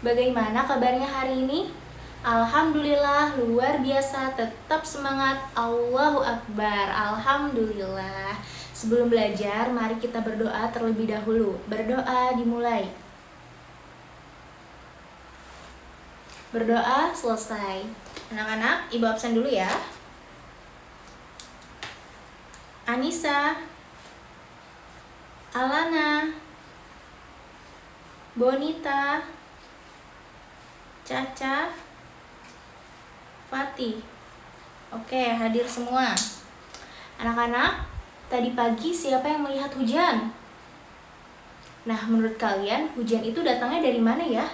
Bagaimana kabarnya hari ini? Alhamdulillah, luar biasa, tetap semangat, Allahu Akbar, Alhamdulillah. Sebelum belajar, mari kita berdoa terlebih dahulu. Berdoa dimulai. Berdoa selesai. Anak-anak, ibu absen dulu ya. Anissa, Alana, Bonita, Caca, Fatih. Oke, hadir semua. Anak-anak, tadi pagi siapa yang melihat hujan? Nah, menurut kalian hujan itu datangnya dari mana ya?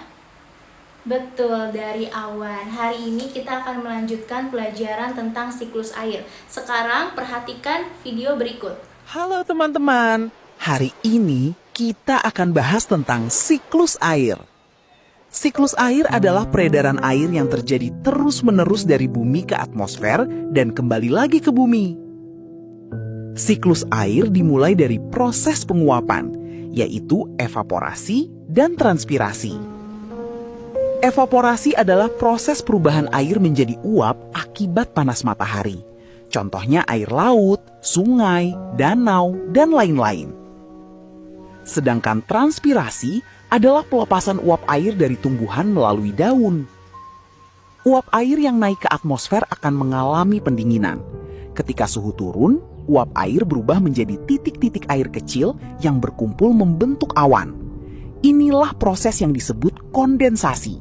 Betul, dari awan. Hari ini kita akan melanjutkan pelajaran tentang siklus air. Sekarang perhatikan video berikut. Halo teman-teman, hari ini kita akan bahas tentang siklus air. Siklus air adalah peredaran air yang terjadi terus-menerus dari bumi ke atmosfer dan kembali lagi ke bumi. Siklus air dimulai dari proses penguapan, yaitu evaporasi dan transpirasi. Evaporasi adalah proses perubahan air menjadi uap akibat panas matahari. Contohnya air laut, sungai, danau, dan lain-lain. Sedangkan transpirasi adalah pelepasan uap air dari tumbuhan melalui daun. Uap air yang naik ke atmosfer akan mengalami pendinginan. Ketika suhu turun, uap air berubah menjadi titik-titik air kecil yang berkumpul membentuk awan. Inilah proses yang disebut kondensasi.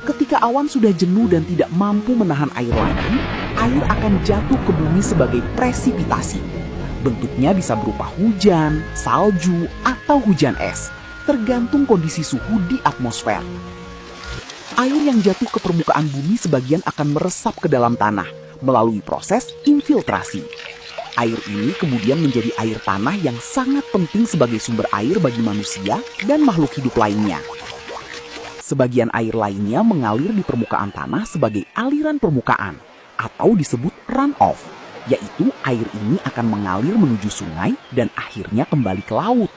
Ketika awan sudah jenuh dan tidak mampu menahan air lagi, air akan jatuh ke bumi sebagai presipitasi. Bentuknya bisa berupa hujan, salju, atau hujan es, tergantung kondisi suhu di atmosfer. Air yang jatuh ke permukaan bumi sebagian akan meresap ke dalam tanah melalui proses infiltrasi. Air ini kemudian menjadi air tanah yang sangat penting sebagai sumber air bagi manusia dan makhluk hidup lainnya. Sebagian air lainnya mengalir di permukaan tanah sebagai aliran permukaan atau disebut runoff, yaitu air ini akan mengalir menuju sungai dan akhirnya kembali ke laut.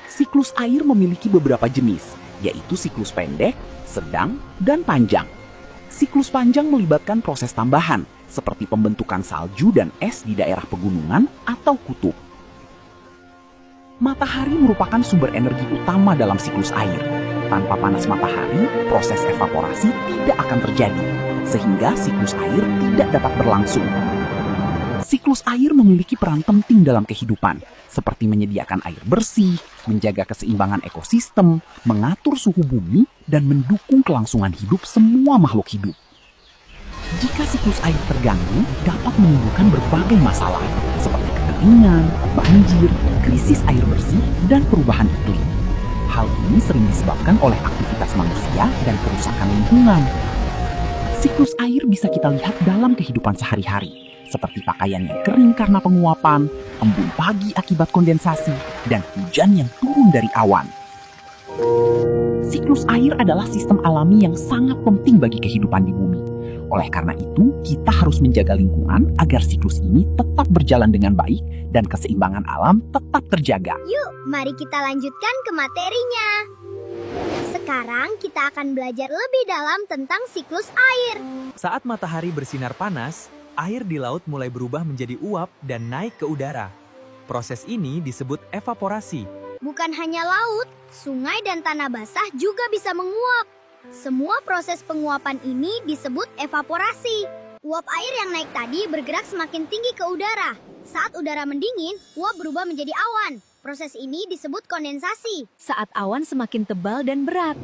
Siklus air memiliki beberapa jenis, yaitu siklus pendek, sedang, dan panjang. Siklus panjang melibatkan proses tambahan, seperti pembentukan salju dan es di daerah pegunungan atau kutub. Matahari merupakan sumber energi utama dalam siklus air. Tanpa panas matahari, proses evaporasi tidak akan terjadi, sehingga siklus air tidak dapat berlangsung. Siklus air memiliki peran penting dalam kehidupan, seperti menyediakan air bersih, menjaga keseimbangan ekosistem, mengatur suhu bumi, dan mendukung kelangsungan hidup semua makhluk hidup. Jika siklus air terganggu, dapat menimbulkan berbagai masalah, seperti kekeringan, banjir, krisis air bersih, dan perubahan iklim. Hal ini sering disebabkan oleh aktivitas manusia dan kerusakan lingkungan. Siklus air bisa kita lihat dalam kehidupan sehari-hari, seperti pakaian yang kering karena penguapan, embun pagi akibat kondensasi, dan hujan yang turun dari awan. Siklus air adalah sistem alami yang sangat penting bagi kehidupan di bumi. Oleh karena itu, kita harus menjaga lingkungan agar siklus ini tetap berjalan dengan baik dan keseimbangan alam tetap terjaga. Yuk, mari kita lanjutkan ke materinya. Sekarang kita akan belajar lebih dalam tentang siklus air. Saat matahari bersinar panas, air di laut mulai berubah menjadi uap dan naik ke udara. Proses ini disebut evaporasi. Bukan hanya laut, sungai dan tanah basah juga bisa menguap. Semua proses penguapan ini disebut evaporasi. Uap air yang naik tadi bergerak semakin tinggi ke udara. Saat udara mendingin, uap berubah menjadi awan. Proses ini disebut kondensasi. Saat awan semakin tebal dan berat,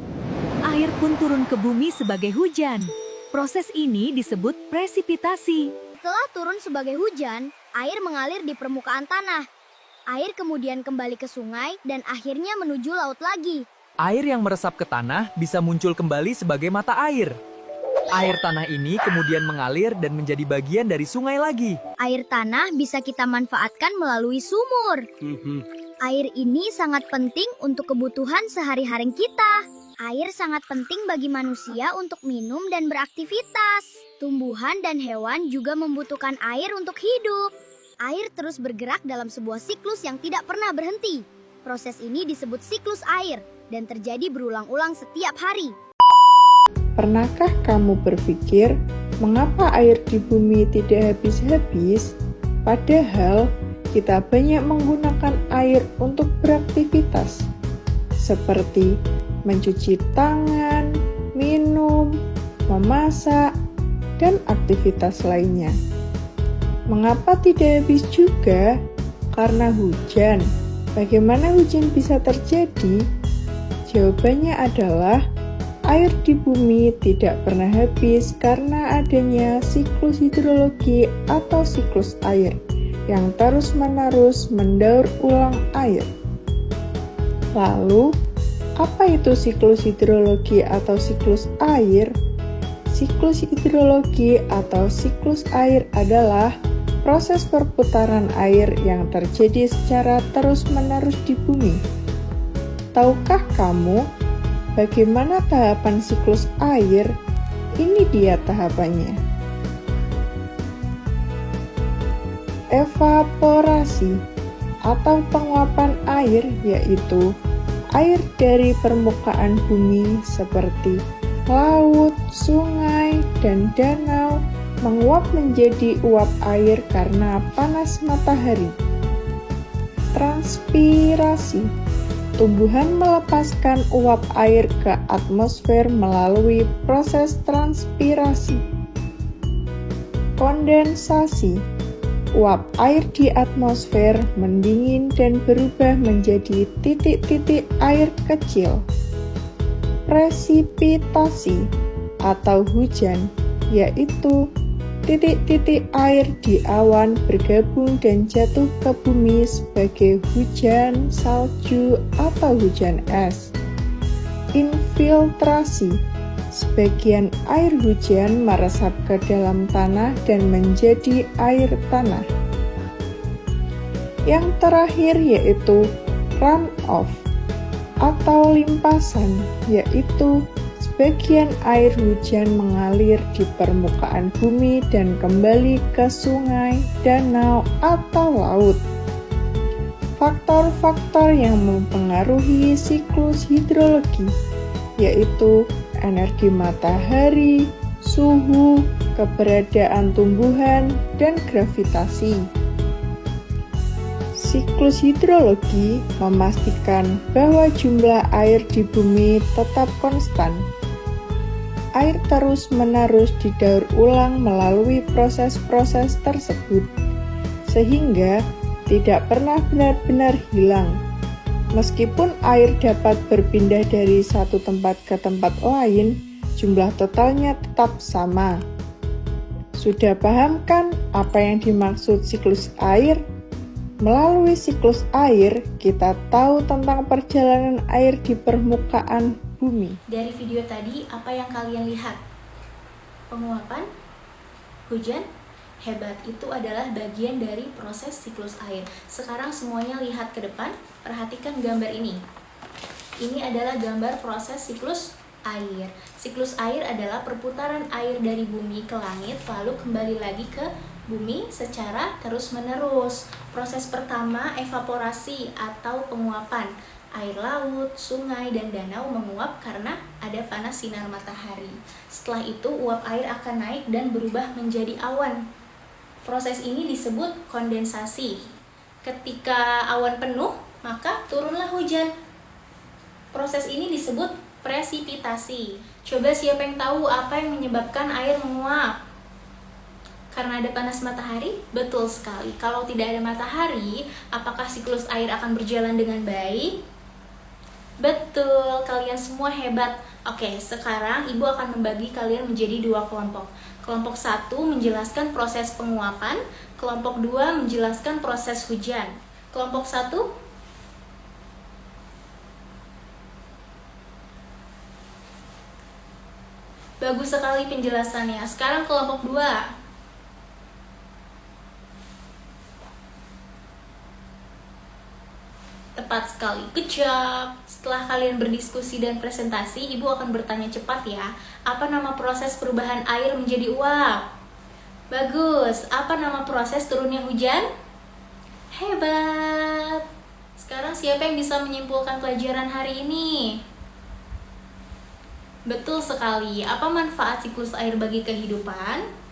air pun turun ke bumi sebagai hujan. Proses ini disebut presipitasi. Setelah turun sebagai hujan, air mengalir di permukaan tanah. Air kemudian kembali ke sungai dan akhirnya menuju laut lagi. Air yang meresap ke tanah bisa muncul kembali sebagai mata air. Air tanah ini kemudian mengalir dan menjadi bagian dari sungai lagi. Air tanah bisa kita manfaatkan melalui sumur. Air ini sangat penting untuk kebutuhan sehari-hari kita. Air sangat penting bagi manusia untuk minum dan beraktivitas. Tumbuhan dan hewan juga membutuhkan air untuk hidup. Air terus bergerak dalam sebuah siklus yang tidak pernah berhenti. Proses ini disebut siklus air. dan terjadi berulang-ulang setiap hari. Pernahkah kamu berpikir mengapa air di bumi tidak habis-habis? Padahal kita banyak menggunakan air untuk beraktivitas, seperti mencuci tangan, minum, memasak, dan aktivitas lainnya. Mengapa tidak habis juga? Karena hujan. Bagaimana hujan bisa terjadi? Jawabannya adalah air di bumi tidak pernah habis karena adanya siklus hidrologi atau siklus air yang terus-menerus mendaur ulang air. Lalu, apa itu siklus hidrologi atau siklus air? Siklus hidrologi atau siklus air adalah proses perputaran air yang terjadi secara terus-menerus di bumi. Tahukah kamu bagaimana tahapan siklus air? Ini dia tahapannya. Evaporasi atau penguapan air yaitu air dari permukaan bumi seperti laut, sungai, dan danau menguap menjadi uap air karena panas matahari. Transpirasi. Tumbuhan melepaskan uap air ke atmosfer melalui proses transpirasi. Kondensasi. Uap air di atmosfer mendingin dan berubah menjadi titik-titik air kecil. Presipitasi atau hujan, yaitu titik-titik air di awan bergabung dan jatuh ke bumi sebagai hujan salju atau hujan es. Infiltrasi. Sebagian air hujan meresap ke dalam tanah dan menjadi air tanah. Yang terakhir yaitu runoff atau limpasan, yaitu sebagian air hujan mengalir di permukaan bumi dan kembali ke sungai, danau, atau laut. Faktor-faktor yang mempengaruhi siklus hidrologi yaitu energi matahari, suhu, keberadaan tumbuhan, dan gravitasi. Siklus hidrologi memastikan bahwa jumlah air di bumi tetap konstan. Air terus-menerus didaur ulang melalui proses-proses tersebut, sehingga tidak pernah benar-benar hilang. Meskipun air dapat berpindah dari satu tempat ke tempat lain, jumlah totalnya tetap sama. Sudah paham kan apa yang dimaksud siklus air? Melalui siklus air, kita tahu tentang perjalanan air di permukaan bumi. Dari video tadi, apa yang kalian lihat? Penguapan, hujan, hebat. Itu adalah bagian dari proses siklus air. Sekarang semuanya lihat ke depan, perhatikan gambar ini. Ini adalah gambar proses siklus air. Siklus air adalah perputaran air dari bumi ke langit, lalu kembali lagi ke bumi secara terus-menerus. Proses pertama, evaporasi atau penguapan. Air laut, sungai, dan danau menguap karena ada panas sinar matahari. Setelah itu, uap air akan naik dan berubah menjadi awan. Proses ini disebut kondensasi. Ketika awan penuh, maka turunlah hujan. Proses ini disebut presipitasi. Coba siapa yang tahu apa yang menyebabkan air menguap? Karena ada panas matahari? Betul sekali. Kalau tidak ada matahari, apakah siklus air akan berjalan dengan baik? Betul, kalian semua hebat. Oke, sekarang Ibu akan membagi kalian menjadi dua kelompok. Kelompok 1 menjelaskan proses penguapan, kelompok 2 menjelaskan proses hujan. Kelompok 1, bagus sekali penjelasannya. Sekarang kelompok 2. Tepat sekali, good job. Setelah kalian berdiskusi dan presentasi, Ibu akan bertanya cepat ya. Apa nama proses perubahan air menjadi uap? Bagus. Apa nama proses turunnya hujan? Hebat. Sekarang siapa yang bisa menyimpulkan pelajaran hari ini? Betul sekali. Apa manfaat siklus air bagi kehidupan?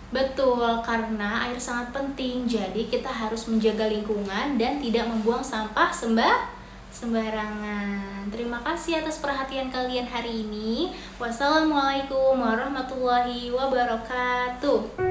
Betul, karena air sangat penting. Jadi kita harus menjaga lingkungan dan tidak membuang sampah sembarangan. Terima kasih atas perhatian kalian hari ini. Wassalamualaikum warahmatullahi wabarakatuh.